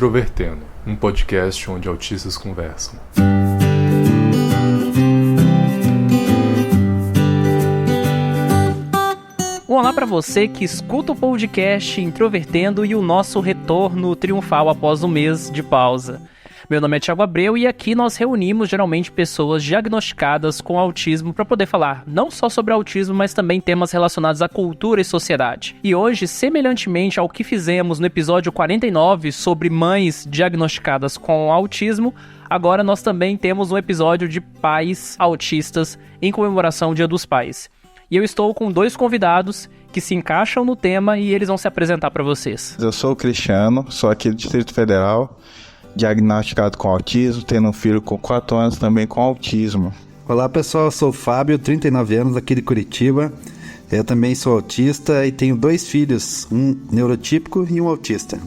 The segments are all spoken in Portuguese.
Introvertendo, um podcast onde autistas conversam. Olá para você que escuta o podcast Introvertendo e o nosso retorno triunfal após um mês de pausa. Meu nome é Thiago Abreu e aqui nós reunimos geralmente pessoas diagnosticadas com autismo para poder falar não só sobre autismo, mas também temas relacionados à cultura e sociedade. E hoje, semelhantemente ao que fizemos no episódio 49 sobre mães diagnosticadas com autismo, agora nós também temos um episódio de pais autistas em comemoração ao Dia dos Pais. E eu estou com dois convidados que se encaixam no tema e eles vão se apresentar para vocês. Eu sou o Cristiano, sou aqui do Distrito Federal, diagnosticado com autismo, tendo um filho com 4 anos também com autismo. Olá pessoal, eu sou o Fábio, 39 anos, aqui de Curitiba. Eu também sou autista e tenho 2 filhos, um neurotípico e um autista.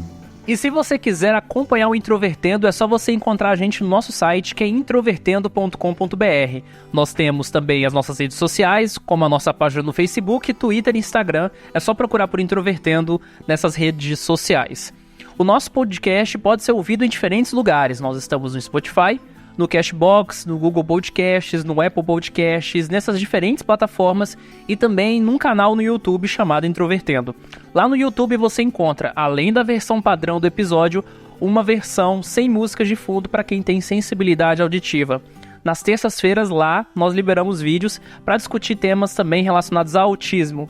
E se você quiser acompanhar o Introvertendo, é só você encontrar a gente no nosso site, que é introvertendo.com.br. Nós temos também as nossas redes sociais, como a nossa página no Facebook, Twitter e Instagram. É só procurar por Introvertendo nessas redes sociais. O nosso podcast pode ser ouvido em diferentes lugares. Nós estamos no Spotify, no Cashbox, no Google Podcasts, no Apple Podcasts, nessas diferentes plataformas e também num canal no YouTube chamado Introvertendo. Lá no YouTube você encontra, além da versão padrão do episódio, uma versão sem músicas de fundo para quem tem sensibilidade auditiva. Nas terças-feiras lá nós liberamos vídeos para discutir temas também relacionados ao autismo.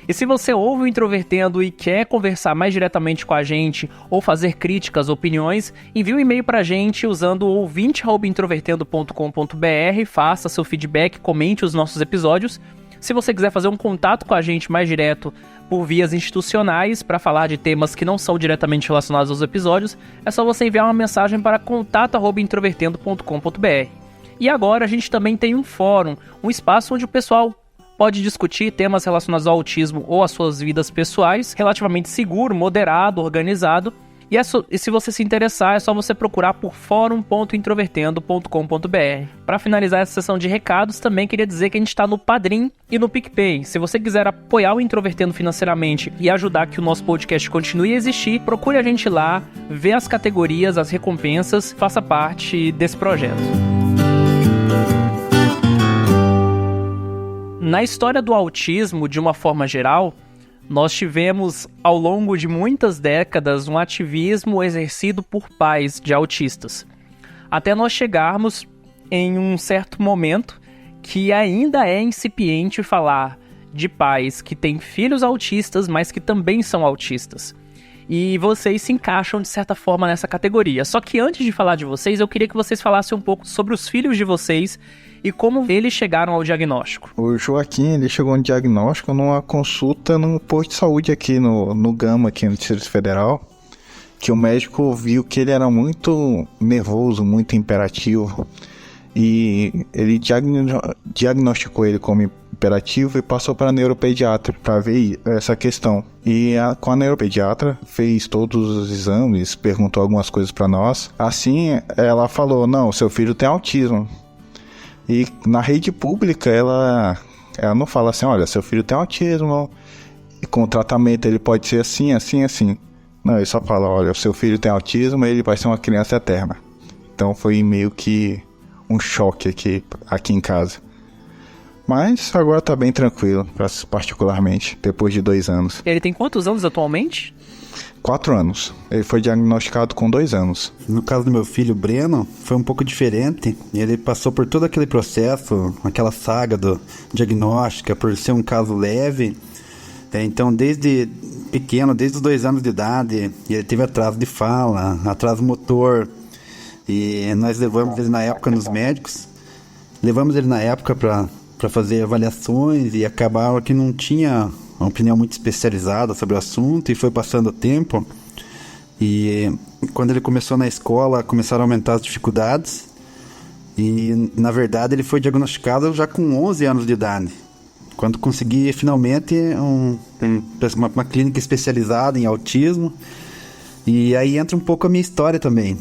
E se você ouve o Introvertendo e quer conversar mais diretamente com a gente ou fazer críticas, opiniões, envie um e-mail pra gente usando o ouvinte@introvertendo.com.br, faça seu feedback, comente os nossos episódios. Se você quiser fazer um contato com a gente mais direto por vias institucionais para falar de temas que não são diretamente relacionados aos episódios, é só você enviar uma mensagem para contato@introvertendo.com.br. E agora a gente também tem um fórum, um espaço onde o pessoal pode discutir temas relacionados ao autismo ou às suas vidas pessoais, relativamente seguro, moderado, organizado. E se você se interessar, é só você procurar por forum.introvertendo.com.br. Para finalizar essa sessão de recados, também queria dizer que a gente está no Padrim e no PicPay. Se você quiser apoiar o Introvertendo financeiramente e ajudar que o nosso podcast continue a existir, procure a gente lá, vê as categorias, as recompensas, faça parte desse projeto. Na história do autismo, de uma forma geral, nós tivemos, ao longo de muitas décadas, um ativismo exercido por pais de autistas. Até nós chegarmos em um certo momento que ainda é incipiente falar de pais que têm filhos autistas, mas que também são autistas. E vocês se encaixam, de certa forma, nessa categoria. Só que antes de falar de vocês, eu queria que vocês falassem um pouco sobre os filhos de vocês e como eles chegaram ao diagnóstico. O Joaquim, ele chegou no diagnóstico numa consulta no posto de saúde aqui no Gama, aqui no Distrito Federal, que o médico viu que ele era muito nervoso, muito imperativo, e ele diagnosticou ele como hiperativo e passou para a neuropediatra para ver essa questão. E com a neuropediatra fez todos os exames, perguntou algumas coisas para nós. Assim, ela falou: não, seu filho tem autismo. E na rede pública ela não fala assim: olha, seu filho tem autismo e com o tratamento ele pode ser assim, assim, assim. Não, ele só fala: olha, seu filho tem autismo e ele vai ser uma criança eterna. Então foi meio que um choque aqui em casa. Mas agora tá bem tranquilo, particularmente, depois de 2 anos. Ele tem quantos anos atualmente? 4 anos. Ele foi diagnosticado com 2 anos. No caso do meu filho Breno, foi um pouco diferente. Ele passou por todo aquele processo, aquela saga do diagnóstico, por ser um caso leve. Então, desde pequeno, desde os 2 anos de idade, ele teve atraso de fala, atraso motor. E nós levamos ele na época nos médicos. Levamos ele na época para fazer avaliações e acabaram que não tinha uma opinião muito especializada sobre o assunto e foi passando o tempo. E quando ele começou na escola, começaram a aumentar as dificuldades e, na verdade, ele foi diagnosticado já com 11 anos de idade. Quando consegui, finalmente, uma clínica especializada em autismo. E aí entra um pouco a minha história também.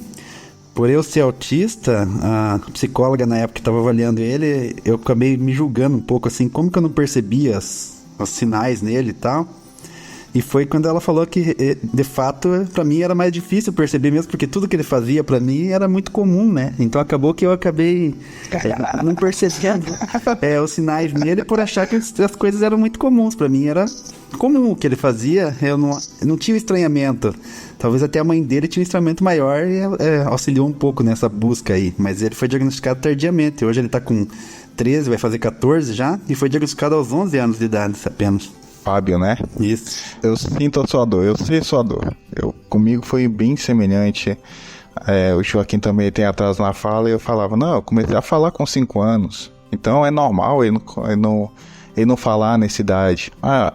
Por eu ser autista, a psicóloga na época que estava avaliando ele, eu acabei me julgando um pouco assim, como que eu não percebia os sinais nele e tal. E foi quando ela falou que, de fato, pra mim era mais difícil perceber mesmo, porque tudo que ele fazia pra mim era muito comum, né? Então acabou que eu acabei não percebendo os sinais nele por achar que as coisas eram muito comuns. Pra mim era comum o que ele fazia, eu não tinha estranhamento. Talvez até a mãe dele tinha um estranhamento maior e auxiliou um pouco nessa busca aí. Mas ele foi diagnosticado tardiamente. Hoje ele tá com 13, vai fazer 14 já, e foi diagnosticado aos 11 anos de idade apenas. Fábio, né? Isso. Eu sinto a sua dor, eu sei a sua dor. Comigo foi bem semelhante. O Joaquim também tem atraso na fala e eu falava, não, eu comecei a falar com 5 anos. Então é normal ele não falar nessa idade.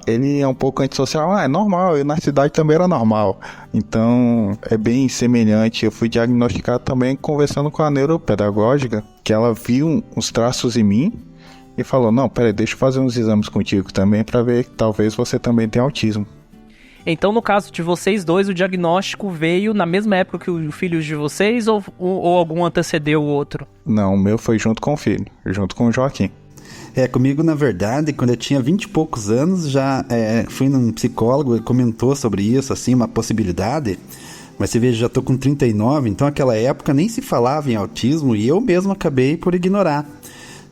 Ele é um pouco antissocial. É normal, eu na cidade também era normal. Então é bem semelhante. Eu fui diagnosticado também conversando com a neuropedagógica, que ela viu uns traços em mim e falou, não, peraí, deixa eu fazer uns exames contigo também para ver que talvez você também tenha autismo. Então, no caso de vocês dois, o diagnóstico veio na mesma época que os filhos de vocês ou algum antecedeu o outro? Não, o meu foi junto com o filho, junto com o Joaquim. Comigo, na verdade, quando eu tinha 20 e poucos anos, já fui num psicólogo e comentou sobre isso, assim, uma possibilidade. Mas você veja, já tô com 39, então naquela época nem se falava em autismo e eu mesmo acabei por ignorar.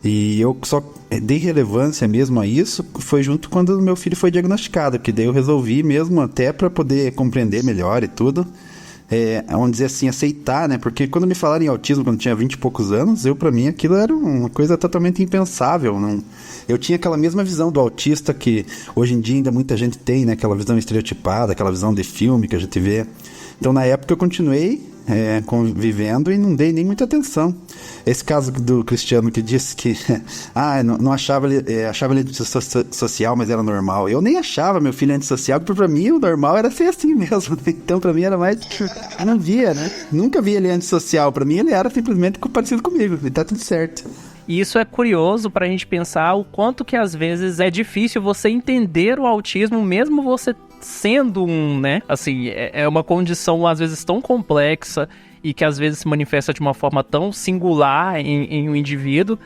E eu só dei relevância mesmo a isso, foi junto quando o meu filho foi diagnosticado, que daí eu resolvi mesmo até para poder compreender melhor e tudo, vamos dizer assim, aceitar, né? Porque quando me falaram em autismo, quando eu tinha 20 e poucos anos, pra mim aquilo era uma coisa totalmente impensável. Eu tinha aquela mesma visão do autista que hoje em dia ainda muita gente tem, né? Aquela visão estereotipada, aquela visão de filme que a gente vê. Então na época eu continuei convivendo e não dei nem muita atenção. Esse caso do Cristiano que disse que não achava ele antissocial, mas era normal. Eu nem achava meu filho antissocial, porque pra mim o normal era ser assim mesmo. Então pra mim era mais... Eu não via, né? Nunca vi ele antissocial. Pra mim ele era simplesmente parecido comigo. E tá tudo certo. E isso é curioso pra gente pensar o quanto que às vezes é difícil você entender o autismo, mesmo você sendo né? Assim, é uma condição às vezes tão complexa e que às vezes se manifesta de uma forma tão singular em um indivíduo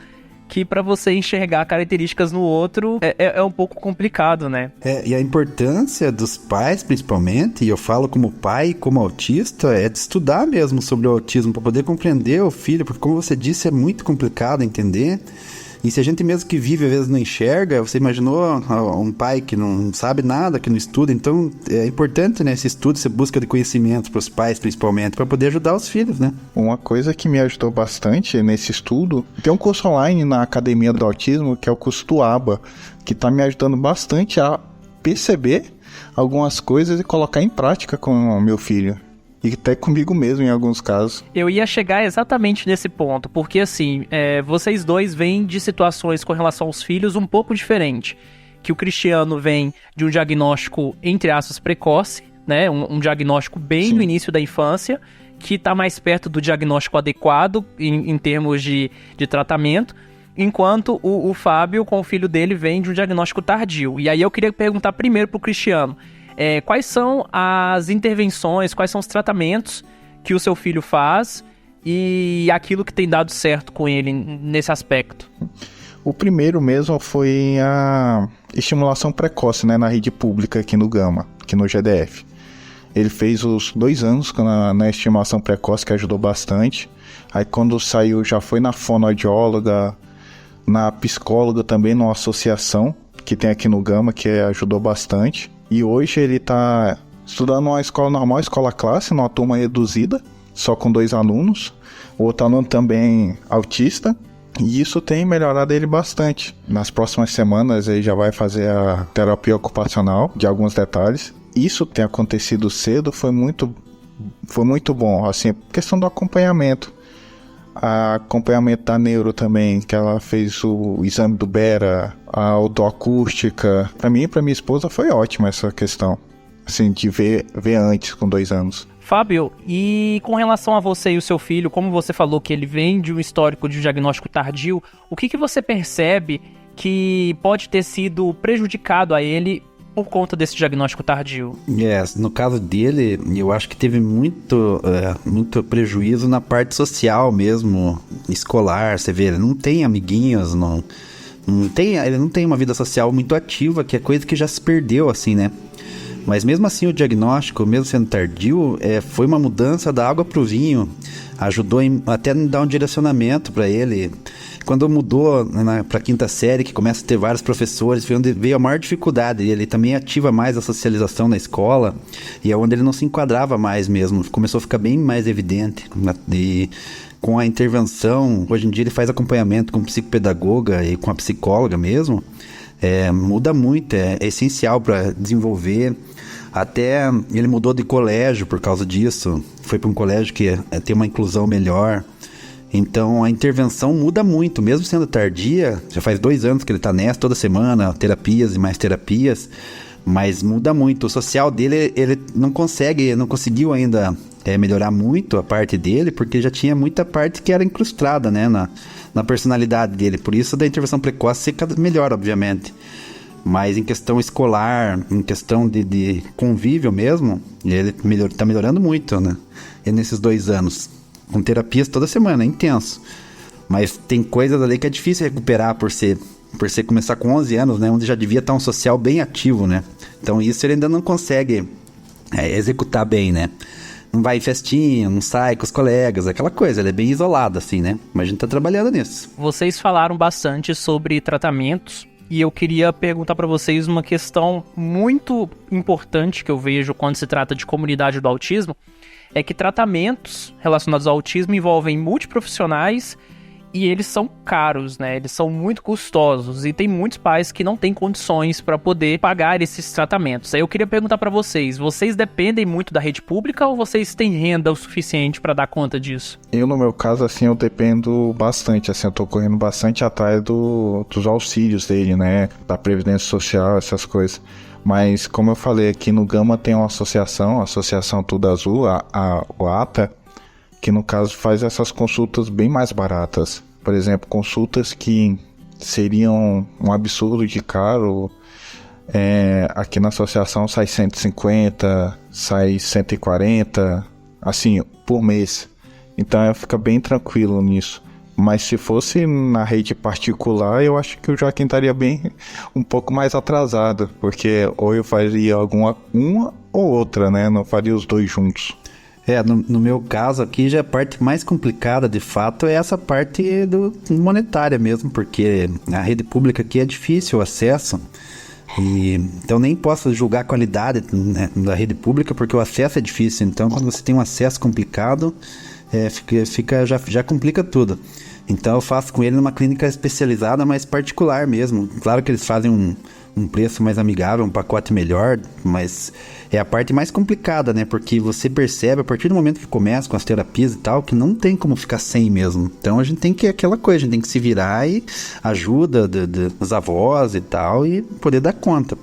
que pra você enxergar características no outro é um pouco complicado, né? E a importância dos pais, principalmente, e eu falo como pai e como autista, é de estudar mesmo sobre o autismo para poder compreender o filho, porque como você disse, é muito complicado entender. E se a gente mesmo que vive, às vezes não enxerga, você imaginou um pai que não sabe nada, que não estuda, então é importante, né, esse estudo, essa busca de conhecimento para os pais, principalmente, para poder ajudar os filhos, né? Uma coisa que me ajudou bastante nesse estudo, tem um curso online na Academia do Autismo, que é o curso do ABA, que está me ajudando bastante a perceber algumas coisas e colocar em prática com o meu filho. E até comigo mesmo, em alguns casos. Eu ia chegar exatamente nesse ponto, porque assim, vocês dois vêm de situações com relação aos filhos um pouco diferente. Que o Cristiano vem de um diagnóstico, entre aspas, precoce, né? Um diagnóstico bem Sim. no início da infância, que está mais perto do diagnóstico adequado em termos de tratamento. Enquanto o Fábio, com o filho dele, vem de um diagnóstico tardio. E aí eu queria perguntar primeiro pro Cristiano. Quais são as intervenções, quais são os tratamentos que o seu filho faz e aquilo que tem dado certo com ele nesse aspecto? O primeiro mesmo foi a estimulação precoce, né, na rede pública aqui no Gama, aqui no GDF. Ele fez os 2 anos na estimulação precoce, que ajudou bastante. Aí quando saiu já foi na fonoaudióloga, na psicóloga também, numa associação que tem aqui no Gama, que ajudou bastante. E hoje ele está estudando numa escola normal, escola classe, numa turma reduzida, só com 2 alunos. O outro aluno também autista. E isso tem melhorado ele bastante. Nas próximas semanas ele já vai fazer a terapia ocupacional de alguns detalhes. Isso tem acontecido cedo, foi muito bom. Assim, questão do acompanhamento. Acompanhamento da neuro também, que ela fez o exame do Bera, a otoacústica. Pra mim e pra minha esposa foi ótima essa questão, assim, de ver antes com 2 anos. Fábio, e com relação a você e o seu filho, como você falou que ele vem de um histórico de diagnóstico tardio, o que você percebe que pode ter sido prejudicado a ele por conta desse diagnóstico tardio? No caso dele, eu acho que teve muito prejuízo na parte social mesmo, escolar. Você vê, ele não tem amiguinhos, ele não tem uma vida social muito ativa, que é coisa que já se perdeu, assim, né? Mas mesmo assim o diagnóstico, mesmo sendo tardio, foi uma mudança da água para o vinho. Ajudou até a dar um direcionamento para ele. Quando mudou para a quinta série, que começa a ter vários professores, foi onde veio a maior dificuldade. Ele também ativa mais a socialização na escola, e é onde ele não se enquadrava mais mesmo. Começou a ficar bem mais evidente. E com a intervenção, hoje em dia ele faz acompanhamento com psicopedagoga e com a psicóloga mesmo. Muda muito, é essencial para desenvolver. Até ele mudou de colégio por causa disso. Foi para um colégio que tem uma inclusão melhor. Então a intervenção muda muito, mesmo sendo tardia. Já faz 2 anos que ele está nessa, toda semana, terapias e mais terapias. Mas muda muito. O social dele, ele não conseguiu ainda melhorar muito a parte dele, porque já tinha muita parte que era incrustada, né, na personalidade dele. Por isso da intervenção precoce fica melhor, obviamente. Mas em questão escolar, em questão de convívio mesmo, ele está melhorando muito, né? E nesses 2 anos. Com terapias toda semana, é intenso. Mas tem coisas ali que é difícil recuperar por ser começar com 11 anos, né? Onde já devia estar um social bem ativo, né? Então isso ele ainda não consegue executar bem, né? Não vai em festinha, não sai com os colegas, aquela coisa. Ele é bem isolado, assim, né? Mas a gente tá trabalhando nisso. Vocês falaram bastante sobre tratamentos. E eu queria perguntar para vocês uma questão muito importante que eu vejo quando se trata de comunidade do autismo, é que tratamentos relacionados ao autismo envolvem multiprofissionais e eles são caros, né? Eles são muito custosos e tem muitos pais que não têm condições para poder pagar esses tratamentos. Aí eu queria perguntar para vocês dependem muito da rede pública ou vocês têm renda o suficiente para dar conta disso? Eu, no meu caso, assim, eu dependo bastante, assim, eu tô correndo bastante atrás dos auxílios dele, né? Da Previdência Social, essas coisas. Mas, como eu falei, aqui no Gama tem uma associação, a Associação Tudo Azul, o ATA, que no caso faz essas consultas bem mais baratas. Por exemplo, consultas que seriam um absurdo de caro, aqui na associação sai 150, sai 140, assim, por mês. Então fica bem tranquilo nisso. Mas se fosse na rede particular, eu acho que o Joaquim estaria bem um pouco mais atrasado, porque ou eu faria uma ou outra, né? Não faria os 2 juntos. No meu caso aqui, já a parte mais complicada, de fato, é essa parte monetária mesmo, porque a rede pública aqui é difícil o acesso, então nem posso julgar a qualidade, né, da rede pública, porque o acesso é difícil. Então quando você tem um acesso complicado, já complica tudo. Então eu faço com ele numa clínica especializada, mas particular mesmo. Claro que eles fazem um preço mais amigável, um pacote melhor, mas é a parte mais complicada, né? Porque você percebe, a partir do momento que começa com as terapias e tal, que não tem como ficar sem mesmo. Então a gente tem que, aquela coisa, a gente tem que se virar e ajuda dos avós e tal, e poder dar conta.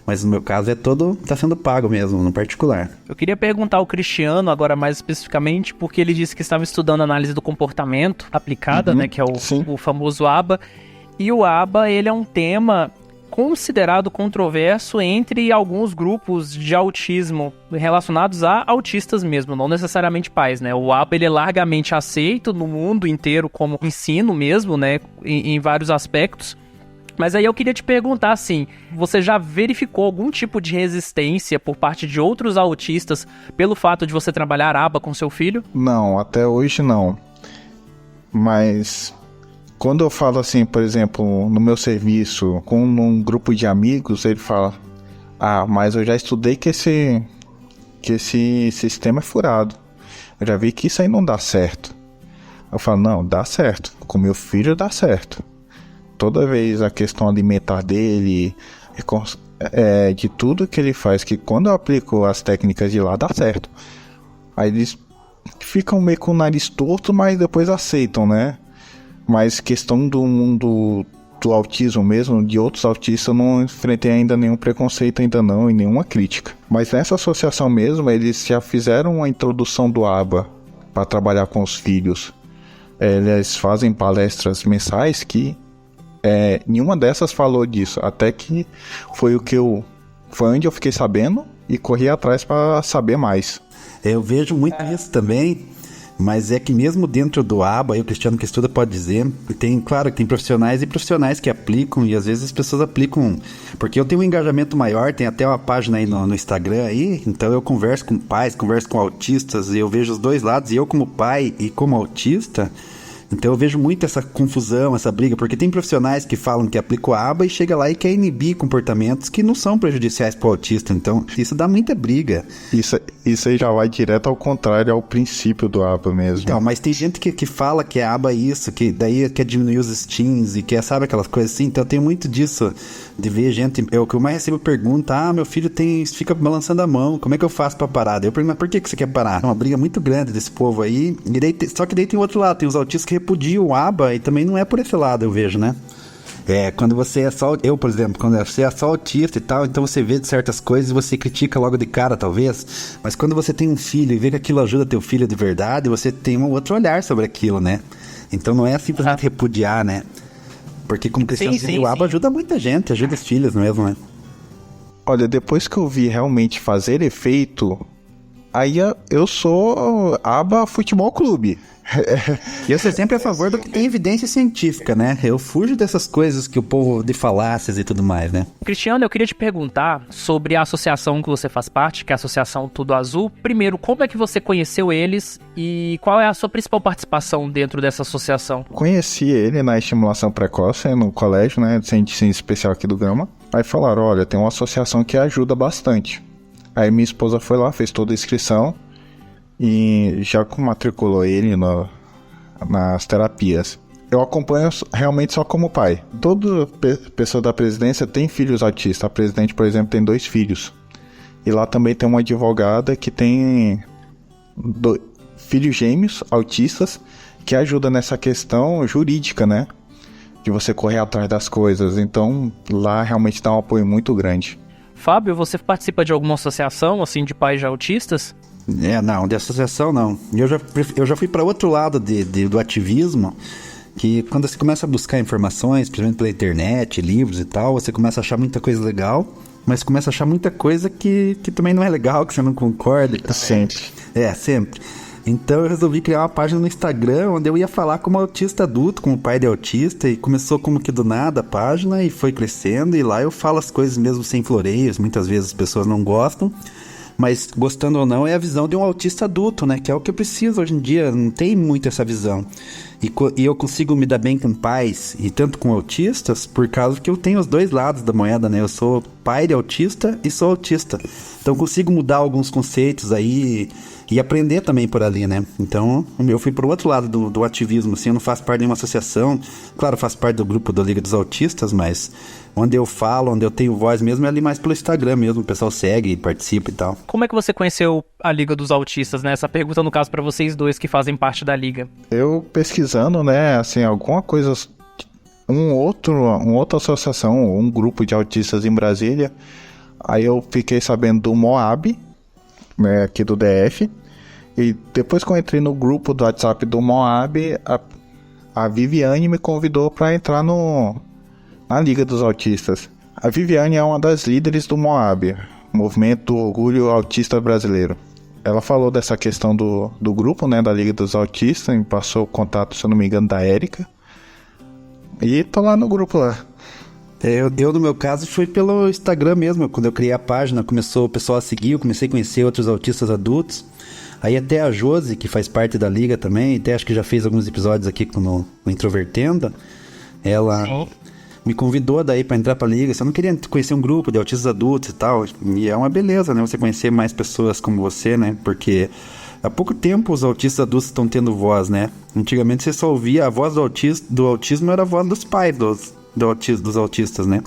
Mas no meu caso tá sendo pago mesmo, no particular. Eu queria perguntar ao Cristiano, agora mais especificamente, porque ele disse que estava estudando análise do comportamento aplicada, né, que é o famoso ABA. E o ABA, ele é um tema considerado controverso entre alguns grupos de autismo relacionados a autistas mesmo, não necessariamente pais, né? O ABA, ele é largamente aceito no mundo inteiro como ensino mesmo, né, em vários aspectos. Mas aí eu queria te perguntar, assim, você já verificou algum tipo de resistência por parte de outros autistas pelo fato de você trabalhar ABA com seu filho? Não, até hoje não. Mas quando eu falo assim, por exemplo, no meu serviço, com um grupo de amigos, ele fala: mas eu já estudei que esse sistema é furado. Eu já vi que isso aí não dá certo. Eu falo: não, dá certo. Com meu filho dá certo. Toda vez a questão alimentar dele, de tudo que ele faz, que quando eu aplico as técnicas de lá, dá certo. Aí eles ficam meio com o nariz torto, mas depois aceitam, né? Mas questão do mundo do autismo mesmo, de outros autistas, eu não enfrentei ainda nenhum preconceito ainda não, e nenhuma crítica. Mas nessa associação mesmo, eles já fizeram uma introdução do ABA para trabalhar com os filhos. Eles fazem palestras mensais que nenhuma dessas falou disso, até que foi onde eu fiquei sabendo e corri atrás para saber mais. Eu vejo muito isso também, Mas é que mesmo dentro do ABA, aí o Cristiano que estuda pode dizer, claro que tem profissionais e profissionais que aplicam, e às vezes as pessoas aplicam, porque eu tenho um engajamento maior, tem até uma página aí no Instagram aí, então eu converso com pais, converso com autistas, e eu vejo os dois lados, e eu como pai e como autista, então eu vejo muito essa confusão, essa briga, porque tem profissionais que falam que aplicam a aba e chega lá e quer inibir comportamentos que não são prejudiciais para o autista, então isso dá muita briga. Isso aí já vai direto ao contrário, ao princípio do aba mesmo. Então, mas tem gente que fala que a aba é isso, que daí quer diminuir os stings e quer, sabe, aquelas coisas assim, então tem muito disso, de ver gente, o que eu mais recebo pergunta, meu filho fica balançando a mão, como é que eu faço para parar? Daí eu pergunto, mas por que você quer parar? É uma briga muito grande desse povo aí, e daí, só que daí tem outro lado, tem os autistas que repudiam o aba e também não é por esse lado, eu vejo, né? Quando você é só... Eu, por exemplo, quando você é só autista e tal, então você vê certas coisas e você critica logo de cara, talvez. Mas quando você tem um filho e vê que aquilo ajuda teu filho de verdade, você tem um outro olhar sobre aquilo, né? Então não é simplesmente repudiar, né? Porque como Cristiano disse, o aba ajuda muita gente, ajuda os filhos mesmo, né? Olha, depois que eu vi realmente fazer efeito, aí eu sou aba futebol clube. E eu sou sempre a favor do que tem evidência científica, né? Eu fujo dessas coisas que o povo de falácias e tudo mais, né? Cristiano, eu queria te perguntar sobre a associação que você faz parte, que é a Associação Tudo Azul. Primeiro, como é que você conheceu eles e qual é a sua principal participação dentro dessa associação? Conheci ele na estimulação precoce no colégio, né, de ensino especial aqui do Gama. Aí falaram, olha, tem uma associação que ajuda bastante. Aí minha esposa foi lá, fez toda a inscrição e já matriculou ele nas terapias. Eu acompanho realmente só como pai. Toda pessoa da presidência tem filhos autistas. A presidente, por exemplo, tem 2 filhos. E lá também tem uma advogada que tem filhos gêmeos autistas que ajuda nessa questão jurídica, né? De você correr atrás das coisas. Então, lá realmente dá um apoio muito grande. Fábio, você participa de alguma associação, assim, de pais de autistas? Não, de associação não. Eu já fui para outro lado do ativismo, que quando você começa a buscar informações, principalmente pela internet, livros e tal, você começa a achar muita coisa legal, mas começa a achar muita coisa que também não é legal, que você não concorda. Sempre. Sempre. Então eu resolvi criar uma página no Instagram onde eu ia falar como autista adulto, como pai de autista, e começou como que do nada a página e foi crescendo, e lá eu falo as coisas mesmo sem floreios, muitas vezes as pessoas não gostam, mas gostando ou não é a visão de um autista adulto, né, que é o que eu preciso hoje em dia, não tem muito essa visão. E eu consigo me dar bem com pais e tanto com autistas por causa que eu tenho os dois lados da moeda, né? Eu sou pai de autista e sou autista. Então eu consigo mudar alguns conceitos aí e aprender também por ali, né? Então eu fui pro outro lado do ativismo, assim, eu não faço parte de uma associação. Claro, eu faço parte do grupo da Liga dos Autistas, mas onde eu falo, onde eu tenho voz mesmo é ali mais pelo Instagram mesmo, o pessoal segue, participa e tal. Como é que você conheceu a Liga dos Autistas, né? Essa pergunta, no caso, para vocês dois que fazem parte da Liga. Eu pesquisando, né, assim, alguma coisa, uma outra associação, um grupo de autistas em Brasília, aí eu fiquei sabendo do Moab, né, aqui do DF, e depois que eu entrei no grupo do WhatsApp do Moab, a Viviane me convidou para entrar na Liga dos Autistas. A Viviane é uma das líderes do Moab, Movimento do Orgulho Autista Brasileiro. Ela falou dessa questão do grupo, né, da Liga dos Autistas, me passou o contato, se eu não me engano, da Érica. E tô lá no grupo lá. Eu no meu caso, fui pelo Instagram mesmo. Quando eu criei a página, começou o pessoal a seguir, eu comecei a conhecer outros autistas adultos. Aí até a Josi, que faz parte da Liga também, até acho que já fez alguns episódios aqui no Introvertendo, ela me convidou daí pra entrar pra Liga. Eu não queria conhecer um grupo de autistas adultos e tal, e é uma beleza, né, você conhecer mais pessoas como você, né, porque há pouco tempo os autistas adultos estão tendo voz, né. Antigamente você só ouvia a voz do autismo era a voz dos pais dos autistas, né.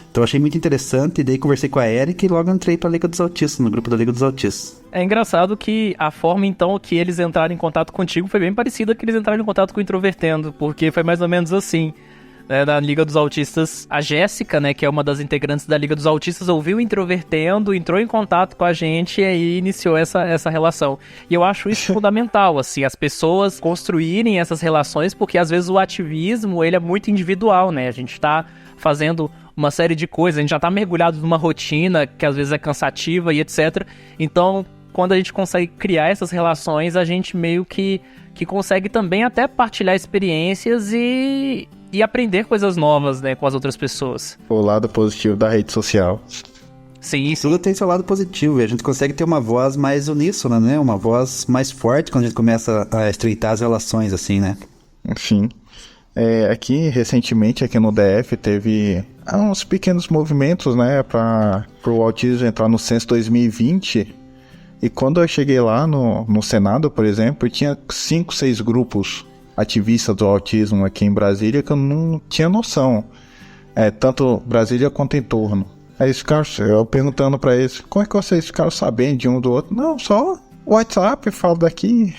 Então eu achei muito interessante, e daí conversei com a Erika e logo entrei pra Liga dos Autistas, no grupo da Liga dos Autistas. É engraçado que a forma, então, que eles entraram em contato contigo foi bem parecida que eles entraram em contato com o Introvertendo, porque foi mais ou menos assim. Da Liga dos Autistas, a Jéssica, né, que é uma das integrantes da Liga dos Autistas, ouviu o Introvertendo, entrou em contato com a gente e aí iniciou essa relação. E eu acho isso fundamental, assim, as pessoas construírem essas relações, porque às vezes o ativismo, ele é muito individual, né, a gente tá fazendo uma série de coisas, a gente já tá mergulhado numa rotina que às vezes é cansativa e etc. Então, quando a gente consegue criar essas relações, a gente meio que consegue também até partilhar experiências e aprender coisas novas, né, com as outras pessoas. O lado positivo da rede social. Sim, sim. Tudo tem seu lado positivo, e a gente consegue ter uma voz mais uníssona, né? Uma voz mais forte quando a gente começa a estreitar as relações, assim, né? Enfim. Aqui, recentemente, aqui no DF, teve uns pequenos movimentos, né, para o autismo entrar no Censo 2020. E quando eu cheguei lá no Senado, por exemplo, tinha 5, 6 grupos ativistas do autismo aqui em Brasília que eu não tinha noção. Tanto Brasília quanto em torno. Aí eu perguntando pra eles, como é que vocês ficaram sabendo de um do outro? Não, só WhatsApp, falo daqui,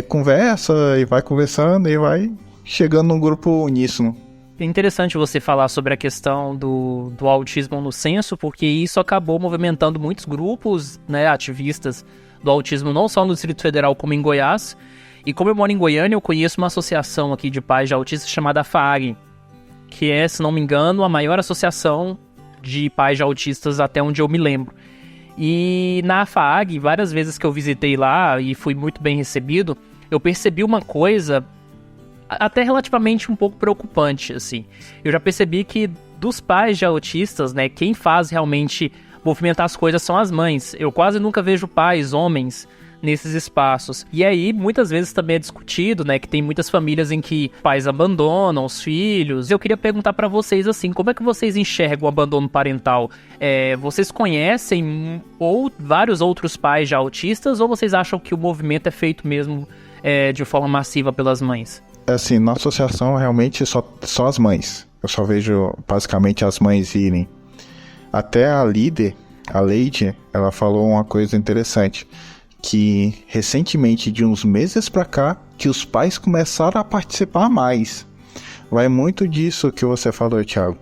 conversa e vai conversando e vai chegando num grupo uníssono. É interessante você falar sobre a questão do autismo no censo, porque isso acabou movimentando muitos grupos, né, ativistas do autismo, não só no Distrito Federal como em Goiás. E como eu moro em Goiânia, eu conheço uma associação aqui de pais de autistas chamada FAAG, que é, se não me engano, a maior associação de pais de autistas até onde eu me lembro. E na FAAG, várias vezes que eu visitei lá e fui muito bem recebido, eu percebi uma coisa até relativamente um pouco preocupante, assim. Eu já percebi que dos pais de autistas, né, quem faz realmente movimentar as coisas são as mães. Eu quase nunca vejo pais, homens, nesses espaços. E aí, muitas vezes também é discutido, né, que tem muitas famílias em que pais abandonam os filhos. Eu queria perguntar pra vocês, assim, como é que vocês enxergam o abandono parental? Vocês conhecem vários outros pais de autistas, ou vocês acham que o movimento é feito mesmo de forma massiva pelas mães? Assim, na associação, realmente, só as mães. Eu só vejo, basicamente, as mães irem. Até a líder, a Leide, ela falou uma coisa interessante, que recentemente, de uns meses pra cá, que os pais começaram a participar mais. Vai muito disso que você falou, Thiago.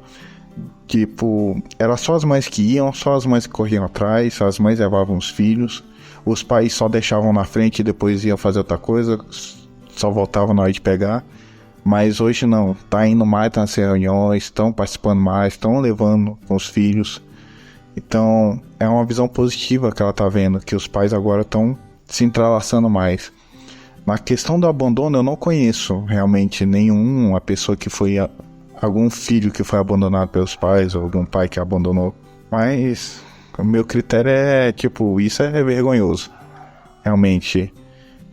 Tipo, era só as mães que iam, só as mães que corriam atrás, as mães levavam os filhos, os pais só deixavam na frente e depois iam fazer outra coisa, só voltavam na hora de pegar. Mas hoje não, tá indo mais nas reuniões, estão participando mais, estão levando com os filhos. Então, é uma visão positiva que ela tá vendo, que os pais agora estão se entrelaçando mais. Na questão do abandono, eu não conheço realmente nenhuma pessoa que foi... algum filho que foi abandonado pelos pais, ou algum pai que abandonou. Mas, o meu critério é, tipo, isso é vergonhoso. Realmente,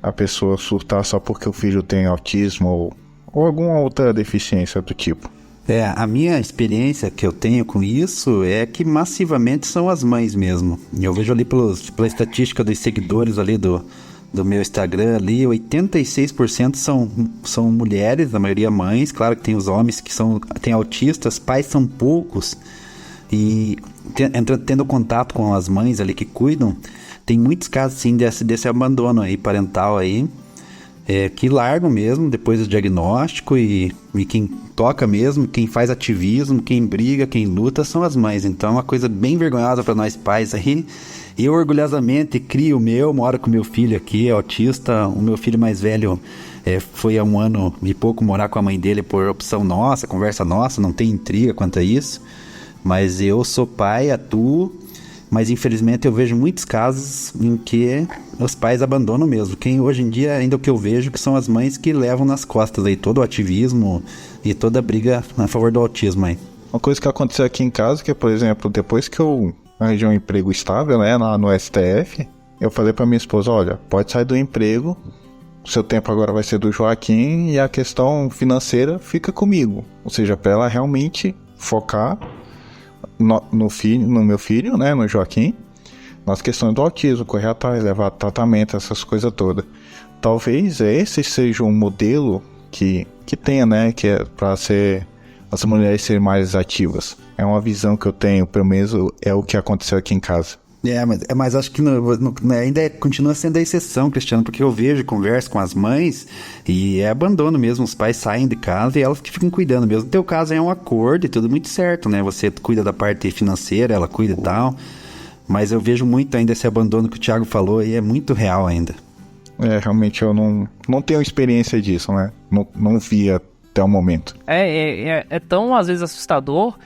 a pessoa surtar só porque o filho tem autismo ou alguma outra deficiência do tipo. A minha experiência que eu tenho com isso é que massivamente são as mães mesmo. Eu vejo ali pela estatística dos seguidores ali do meu Instagram ali, 86% são mulheres, a maioria mães. Claro que tem os homens que tem autistas, pais são poucos. E tendo contato com as mães ali que cuidam, tem muitos casos sim desse abandono aí parental aí. Que largam mesmo depois do diagnóstico e quem toca mesmo, quem faz ativismo, quem briga, quem luta são as mães. Então é uma coisa bem vergonhosa para nós pais aí. Eu orgulhosamente crio moro com meu filho aqui, é autista. O meu filho mais velho foi há 1 ano e pouco morar com a mãe dele por opção nossa, conversa nossa, não tem intriga quanto a isso. Mas eu sou pai, atuo. Mas infelizmente eu vejo muitos casos em que os pais abandonam mesmo. Hoje em dia, ainda o que eu vejo, que são as mães que levam nas costas aí todo o ativismo e toda a briga a favor do autismo aí. Uma coisa que aconteceu aqui em casa, que por exemplo, depois que eu arranjei um emprego estável, né, no STF, eu falei pra minha esposa, olha, pode sair do emprego, o seu tempo agora vai ser do Joaquim e a questão financeira fica comigo. Ou seja, pra ela realmente focar no meu filho, né, no Joaquim, nas questões do autismo, correr atrás, levar tratamento, essas coisas todas. Talvez esse seja um modelo que tenha, né, que é para ser as mulheres serem mais ativas. É uma visão que eu tenho, pelo menos é o que aconteceu aqui em casa. Mas acho que ainda continua sendo a exceção, Cristiano, porque eu vejo e converso com as mães e é abandono mesmo, os pais saem de casa e elas que ficam cuidando mesmo. No teu caso é um acordo e tudo muito certo, né? Você cuida da parte financeira, ela cuida e tal, mas eu vejo muito ainda esse abandono que o Thiago falou e é muito real ainda. Realmente eu não tenho experiência disso, né? Não vi até o momento. É tão, às vezes, assustador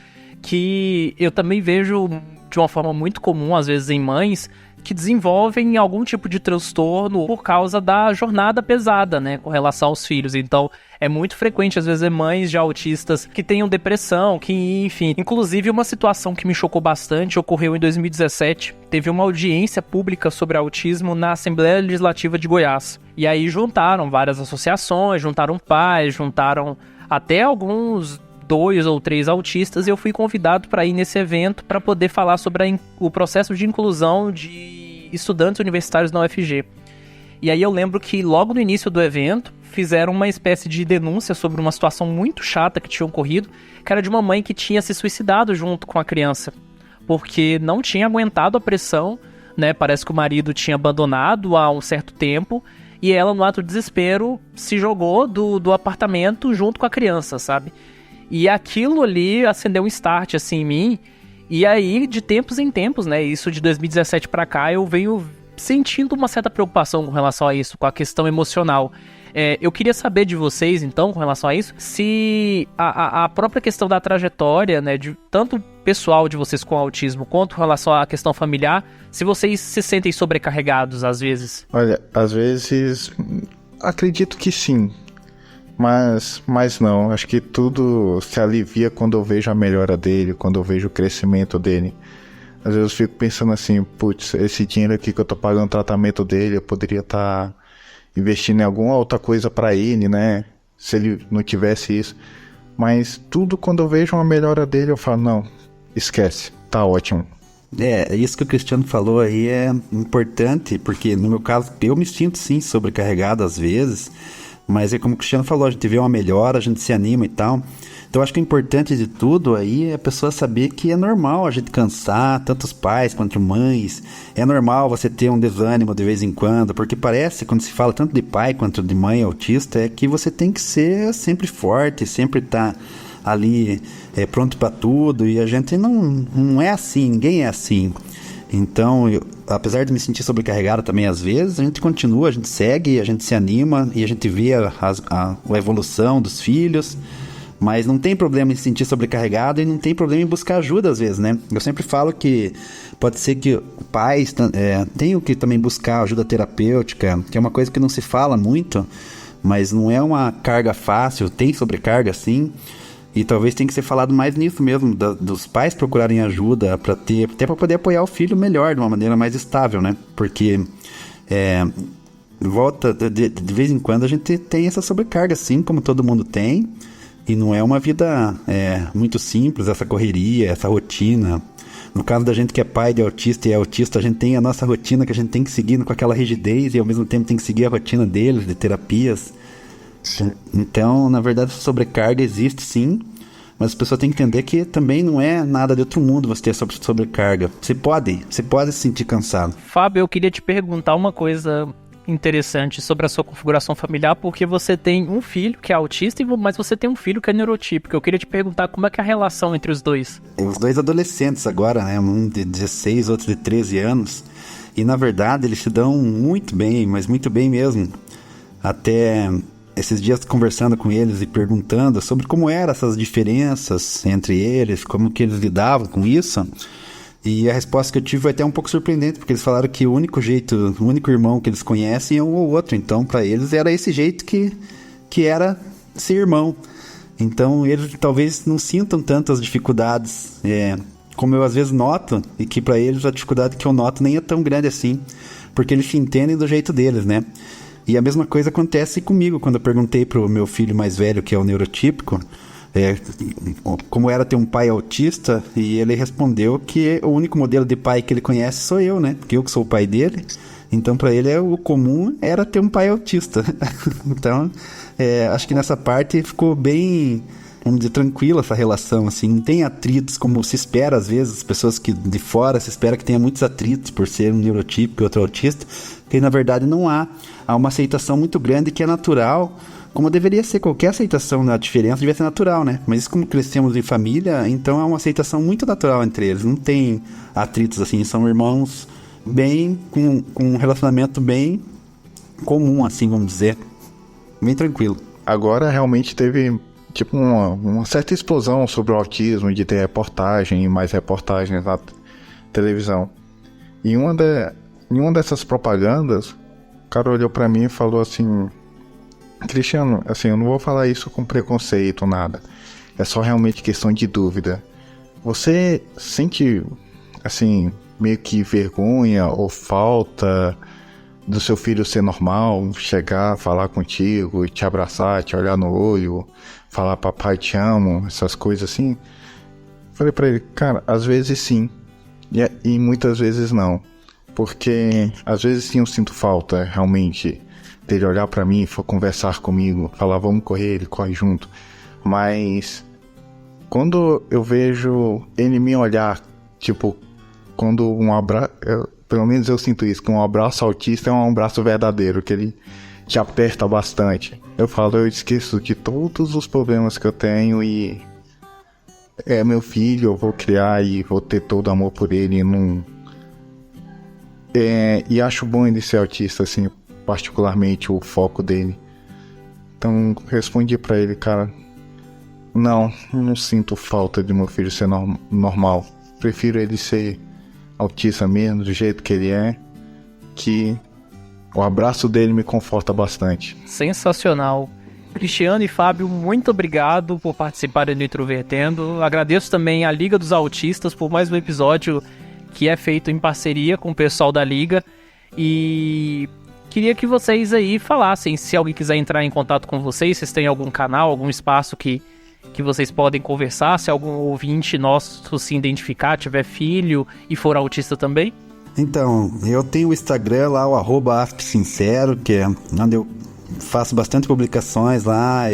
que eu também vejo de uma forma muito comum, às vezes em mães, que desenvolvem algum tipo de transtorno por causa da jornada pesada, né, com relação aos filhos. Então, é muito frequente, às vezes, mães de autistas que tenham depressão, que, enfim. Inclusive, uma situação que me chocou bastante ocorreu em 2017. Teve uma audiência pública sobre autismo na Assembleia Legislativa de Goiás. E aí juntaram várias associações, juntaram pais, juntaram até alguns 2 ou 3 autistas, e eu fui convidado para ir nesse evento para poder falar sobre o processo de inclusão de estudantes universitários na UFG. E aí eu lembro que logo no início do evento fizeram uma espécie de denúncia sobre uma situação muito chata que tinha ocorrido, que era de uma mãe que tinha se suicidado junto com a criança, porque não tinha aguentado a pressão, né? Parece que o marido tinha abandonado há um certo tempo, e ela, no ato de desespero, se jogou do apartamento junto com a criança, sabe? E aquilo ali acendeu um start, assim, em mim. E aí, de tempos em tempos, né, isso de 2017 pra cá, eu venho sentindo uma certa preocupação com relação a isso, com a questão emocional. Eu queria saber de vocês, então, com relação a isso, se a própria questão da trajetória, né, de tanto pessoal de vocês com autismo, quanto com relação à questão familiar, se vocês se sentem sobrecarregados, às vezes. Olha, às vezes, acredito que sim. Mas não, acho que tudo se alivia quando eu vejo a melhora dele, quando eu vejo o crescimento dele. Às vezes eu fico pensando assim, putz, esse dinheiro aqui que eu tô pagando o tratamento dele, eu poderia estar investindo em alguma outra coisa pra ele, né? Se ele não tivesse isso. Mas tudo quando eu vejo uma melhora dele, eu falo, não, esquece, tá ótimo. Isso que o Cristiano falou aí é importante, porque no meu caso, eu me sinto sim sobrecarregado às vezes. Mas é como o Cristiano falou, a gente vê uma melhora, a gente se anima e tal. Então acho que o importante de tudo aí é a pessoa saber que é normal a gente cansar, tanto os pais quanto mães. É normal você ter um desânimo de vez em quando, porque parece, quando se fala tanto de pai quanto de mãe autista, é que você tem que ser sempre forte, sempre estar ali pronto para tudo. E a gente não é assim, ninguém é assim. Então, apesar de me sentir sobrecarregado também às vezes, a gente continua, a gente segue, a gente se anima e a gente vê a evolução dos filhos, mas não tem problema em se sentir sobrecarregado e não tem problema em buscar ajuda às vezes, né? Eu sempre falo que pode ser que pais tenham que também buscar ajuda terapêutica, que é uma coisa que não se fala muito, mas não é uma carga fácil, tem sobrecarga sim. E talvez tenha que ser falado mais nisso mesmo, dos pais procurarem ajuda para ter, até para poder apoiar o filho melhor, de uma maneira mais estável, né? Porque de vez em quando a gente tem essa sobrecarga, assim como todo mundo tem, e não é uma vida muito simples, essa correria, essa rotina. No caso da gente que é pai de autista e é autista, a gente tem a nossa rotina que a gente tem que seguir com aquela rigidez e ao mesmo tempo tem que seguir a rotina deles, de terapias. Sim. Então, na verdade, essa sobrecarga existe sim, mas a pessoa tem que entender que também não é nada de outro mundo você ter sobrecarga. Você pode se sentir cansado. Fábio, eu queria te perguntar uma coisa interessante sobre a sua configuração familiar, porque você tem um filho que é autista, mas você tem um filho que é neurotípico. Eu queria te perguntar como é que é a relação entre os dois. Os dois adolescentes agora, né? Um de 16, outro de 13 anos. E, na verdade, eles se dão muito bem, mas muito bem mesmo. Até esses dias conversando com eles e perguntando sobre como eram essas diferenças entre eles, como que eles lidavam com isso. E a resposta que eu tive foi até um pouco surpreendente, porque eles falaram que o único irmão que eles conhecem é um ou outro. Então, para eles, era esse jeito que era ser irmão. Então, eles talvez não sintam tantas dificuldades, como eu às vezes noto, e que para eles a dificuldade que eu noto nem é tão grande assim, porque eles se entendem do jeito deles, né? E a mesma coisa acontece comigo, quando eu perguntei pro meu filho mais velho, que é o neurotípico, como era ter um pai autista, e ele respondeu que o único modelo de pai que ele conhece sou eu, né? Porque eu que sou o pai dele. Então, para ele, o comum era ter um pai autista. Então, acho que nessa parte ficou bem, vamos dizer, tranquila essa relação, assim. Não tem atritos como se espera, às vezes, as pessoas que de fora se espera que tenha muitos atritos por ser um neurotípico e outro autista, que na verdade não há. Há uma aceitação muito grande que é natural, como deveria ser qualquer aceitação da diferença, devia ser natural, né? Mas como crescemos em família, então é uma aceitação muito natural entre eles. Não tem atritos assim, são irmãos bem, com um relacionamento bem comum, assim, vamos dizer. Bem tranquilo. Agora realmente teve tipo uma certa explosão sobre o autismo, de ter reportagem e mais reportagens televisão. E em uma dessas propagandas, o cara olhou pra mim e falou assim: Cristiano, assim, eu não vou falar isso com preconceito, nada. É só realmente questão de dúvida. Você sente, assim, meio que vergonha ou falta do seu filho ser normal, chegar, falar contigo, te abraçar, te olhar no olho, falar papai te amo, essas coisas assim? Falei pra ele, cara, às vezes sim, e muitas vezes não. Porque às vezes sim eu sinto falta, realmente, dele olhar pra mim, for conversar comigo, falar vamos correr, ele corre junto. Mas quando eu vejo ele me olhar, tipo, quando um abraço, pelo menos eu sinto isso, que um abraço autista é um abraço verdadeiro, que ele te aperta bastante. Eu falo, eu esqueço de todos os problemas que eu tenho e é meu filho, eu vou criar e vou ter todo amor por ele, não... e acho bom ele ser autista, assim, particularmente o foco dele. Então respondi pra ele, cara, não sinto falta de meu filho ser normal. Prefiro ele ser autista mesmo, do jeito que ele é, que o abraço dele me conforta bastante. Sensacional. Cristiano e Fábio, muito obrigado por participarem do Introvertendo. Agradeço também à Liga dos Autistas por mais um episódio que é feito em parceria com o pessoal da Liga. E queria que vocês aí falassem, se alguém quiser entrar em contato com vocês, vocês têm algum canal, algum espaço que vocês podem conversar, se algum ouvinte nosso se identificar, tiver filho e for autista também. Então, eu tenho o Instagram lá, o @aspsincero, que é onde eu faço bastante publicações lá,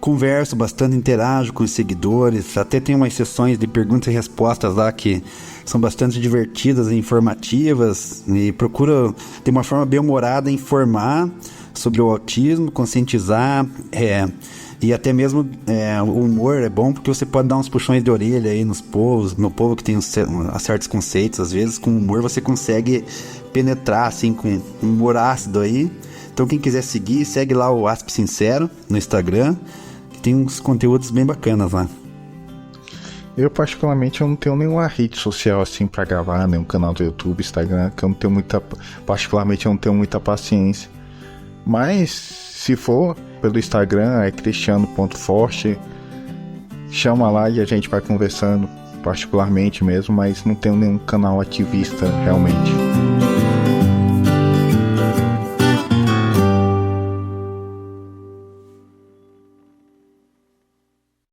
converso bastante, interajo com os seguidores, até tem umas sessões de perguntas e respostas lá que são bastante divertidas e informativas, e procuro ter uma forma bem humorada informar sobre o autismo, conscientizar, e até mesmo o humor é bom porque você pode dar uns puxões de orelha aí no povo que tem certos conceitos. Às vezes com humor você consegue penetrar assim com um humor ácido aí. Então quem quiser seguir, segue lá o Asp Sincero no Instagram, que tem uns conteúdos bem bacanas lá. Eu particularmente eu não tenho nenhuma rede social assim pra gravar, nenhum canal do YouTube, Instagram, que eu não tenho particularmente eu não tenho muita paciência. Mas se for pelo Instagram, é cristiano.forte, chama lá e a gente vai conversando particularmente mesmo, mas não tenho nenhum canal ativista realmente.